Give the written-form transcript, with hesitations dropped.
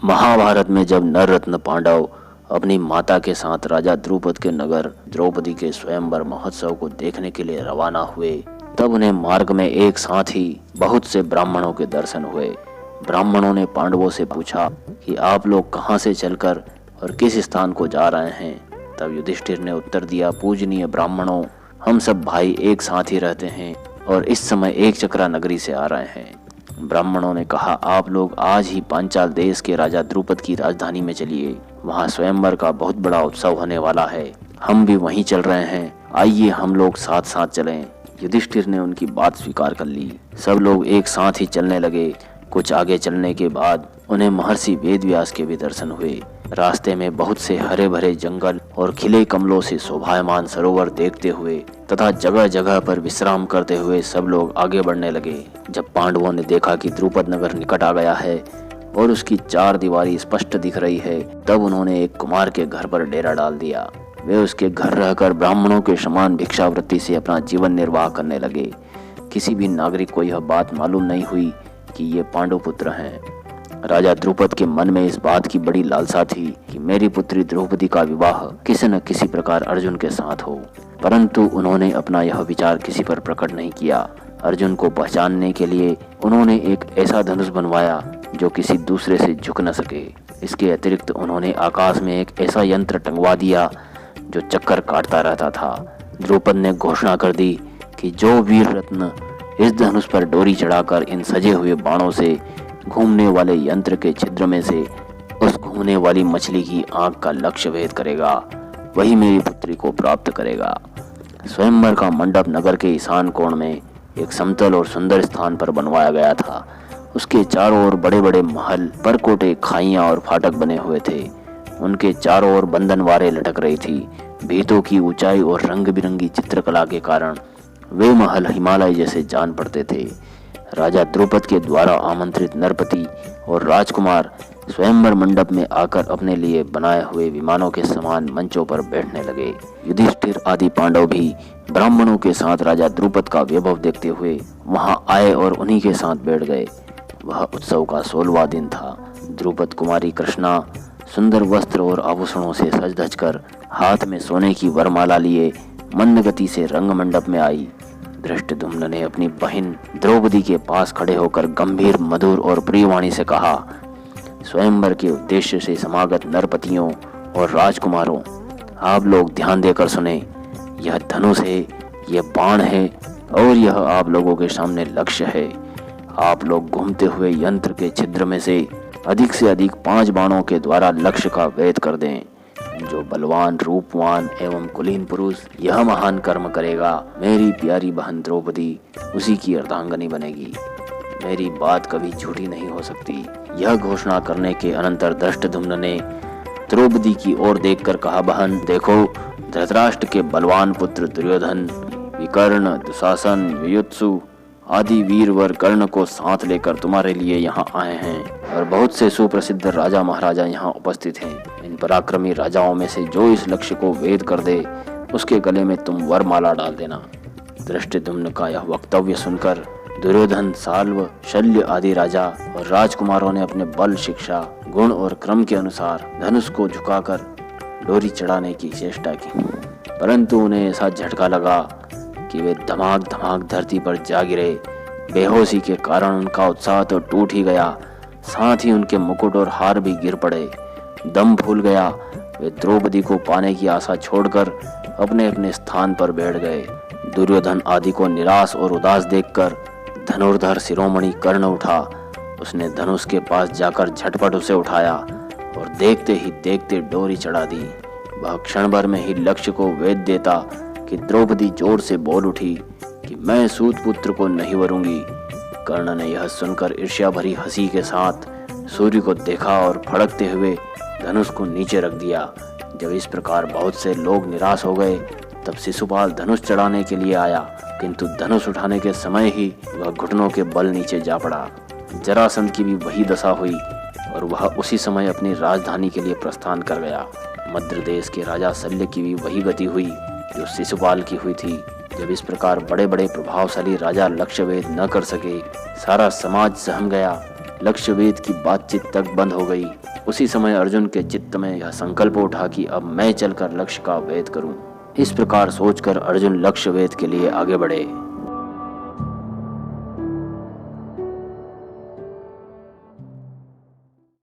महाभारत में जब नररत्न पांडव अपनी माता के साथ राजा द्रुपद के नगर द्रौपदी के स्वयंवर महोत्सव को देखने के लिए रवाना हुए, तब उन्हें मार्ग में एक साथ ही बहुत से ब्राह्मणों के दर्शन हुए। ब्राह्मणों ने पांडवों से पूछा कि आप लोग कहाँ से चलकर और किस स्थान को जा रहे हैं। तब युधिष्ठिर ने उत्तर दिया, पूजनीय ब्राह्मणों, हम सब भाई एक साथ ही रहते हैं और इस समय एक चक्रा नगरी से आ रहे हैं। ब्राह्मणों ने कहा, आप लोग आज ही पांचाल देश के राजा द्रुपद की राजधानी में चलिए, वहाँ स्वयंवर का बहुत बड़ा उत्सव होने वाला है, हम भी वहीं चल रहे हैं, आइए हम लोग साथ साथ चलें। युधिष्ठिर ने उनकी बात स्वीकार कर ली। सब लोग एक साथ ही चलने लगे। कुछ आगे चलने के बाद उन्हें महर्षि वेदव्यास के भी दर्शन हुए। रास्ते में बहुत से हरे भरे जंगल और खिले कमलों से शोभायमान सरोवर देखते हुए तथा जगह जगह पर विश्राम करते हुए सब लोग आगे बढ़ने लगे। जब पांडवों ने देखा कि द्रुपद नगर निकट आ गया है और उसकी चार दीवारी स्पष्ट दिख रही है, तब उन्होंने एक कुमार के घर पर डेरा डाल दिया। वे उसके घर रहकर ब्राह्मणों के समान भिक्षावृत्ति से अपना जीवन निर्वाह करने लगे। किसी भी नागरिक को यह बात मालूम नहीं हुई कि ये पांडु पुत्र हैं। राजा द्रुपद के मन में इस बात की बड़ी लालसा थी कि मेरी पुत्री द्रौपदी का विवाह किसी न किसी प्रकार अर्जुन के साथ हो, परंतु उन्होंने अपना यह विचार किसी पर प्रकट नहीं किया। अर्जुन को पहचानने के लिए उन्होंने एक ऐसा धनुष बनवाया जो किसी दूसरे से झुक न सके। इसके अतिरिक्त उन्होंने आकाश में एक ऐसा यंत्र टंगवा दिया जो चक्कर काटता रहता था। द्रुपद ने घोषणा कर दी कि जो वीर रत्न इस धनुष पर डोरी चढ़ाकर इन सजे हुए बाणों से घूमने वाले यंत्र के छिद्र में से उस घूमने वाली मछली की आंख का लक्ष्य भेद करेगा, वही मेरी पुत्री को प्राप्त करेगा। स्वयंवर का मंडप नगर के ईशान कोण में एक समतल और सुंदर स्थान पर बनवाया गया था। उसके चारों ओर बड़े बड़े महल, परकोटे, खाइयां और फाटक बने हुए थे। उनके चारों ओर बंधनवारें लटक रही थी। भीतों की ऊंचाई और रंग बिरंगी चित्रकला के कारण वे महल हिमालय जैसे जान पड़ते थे। राजा द्रुपद के द्वारा आमंत्रित नरपति और राजकुमार स्वयंवर मंडप में आकर अपने लिए बनाए हुए विमानों के समान मंचों पर बैठने लगे। युधिष्ठिर आदि पांडव भी ब्राह्मणों के साथ राजा द्रुपद का वैभव देखते हुए वहां आए और उन्हीं के साथ बैठ गए। वह उत्सव का 16वां दिन था। द्रुपद कुमारी कृष्णा सुंदर वस्त्र और आभूषणों से सज धज कर हाथ में सोने की वरमाला लिए मंद गति से रंग मंडप में आई। धृष्टद्युम्न ने अपनी बहन द्रौपदी के पास खड़े होकर गंभीर, मधुर और प्रिय वाणी से कहा, स्वयंवर के उद्देश्य से समागत नरपतियों और राजकुमारों, आप लोग ध्यान देकर सुने। यह धनुष है, यह बाण है और यह आप लोगों के सामने लक्ष्य है। आप लोग घूमते हुए यंत्र के छिद्र में से अधिक 5 बाणों के द्वारा लक्ष्य का भेद कर दें। जो बलवान, रूपवान एवं कुलीन पुरुष यह महान कर्म करेगा, मेरी प्यारी बहन द्रौपदी उसी की अर्धांगनी बनेगी। मेरी बात कभी झूठी नहीं हो सकती। यह घोषणा करने के अनंतर धृष्टद्युम्न ने द्रौपदी की ओर देखकर कहा, बहन देखो, धृतराष्ट्र के बलवान पुत्र दुर्योधन, विकर्ण, दुशासन, युयुत्सु आदि वीरवर कर्ण को साथ लेकर तुम्हारे लिए यहाँ आए हैं और बहुत से सुप्रसिद्ध राजा महाराजा यहाँ उपस्थित हैं। इन पराक्रमी राजाओं में से जो इस लक्ष्य को वेद कर दे, उसके गले में तुम वरमाला डाल देना। धृष्टद्युम्न का यह वक्तव्य सुनकर दुर्योधन, साल्व, शल्य आदि राजा और राजकुमारों ने अपने बल, शिक्षा, गुण और क्रम के अनुसार धनुष को झुकाकर डोरी चढ़ाने की चेष्टा की, परंतु उन्हें ऐसा झटका लगा कि वे धमाक धमाक धरती पर जा गिरे। बेहोशी के कारण उनका उत्साह तो टूट ही गया, साथ ही उनके मुकुट और हार भी गिर पड़े। दम फूल गया। वे द्रौपदी को पाने की आशा छोड़कर अपने अपने स्थान पर बैठ गए। दुर्योधन आदि को निराश और उदास देखकर धनुर्धर शिरोमणि कर्ण उठा। उसने धनुष के पास जाकर झटपट उसे उठाया और देखते ही देखते डोरी चढ़ा दी। वह क्षण भर में ही लक्ष्य को वेध देता कि द्रौपदी जोर से बोल उठी कि मैं सूत पुत्र को नहीं वरूंगी। कर्ण ने यह सुनकर ईर्ष्या भरी हंसी के साथ सूर्य को देखा और फड़कते हुए धनुष को नीचे रख दिया। जब इस प्रकार बहुत से लोग निराश हो गए, तब शिशुपाल धनुष चढ़ाने के लिए आया, किंतु धनुष उठाने के समय ही वह घुटनों के बल नीचे जा पड़ा। जरासंध की भी वही दशा हुई और वह उसी समय अपनी राजधानी के लिए प्रस्थान कर गया। मद्र देश के राजा शल्य की भी वही गति हुई जो शिशुपाल की हुई थी। जब इस प्रकार बड़े बड़े प्रभावशाली राजा लक्ष्य भेद न कर सके, सारा समाज सहम गया लक्ष्य वेद की बातचीत तक बंद हो गई। उसी समय अर्जुन के चित्त में यह संकल्प उठा कि अब मैं चलकर लक्ष्य का भेद करूं। इस प्रकार सोचकर अर्जुन लक्ष्य वेद के लिए आगे बढ़े।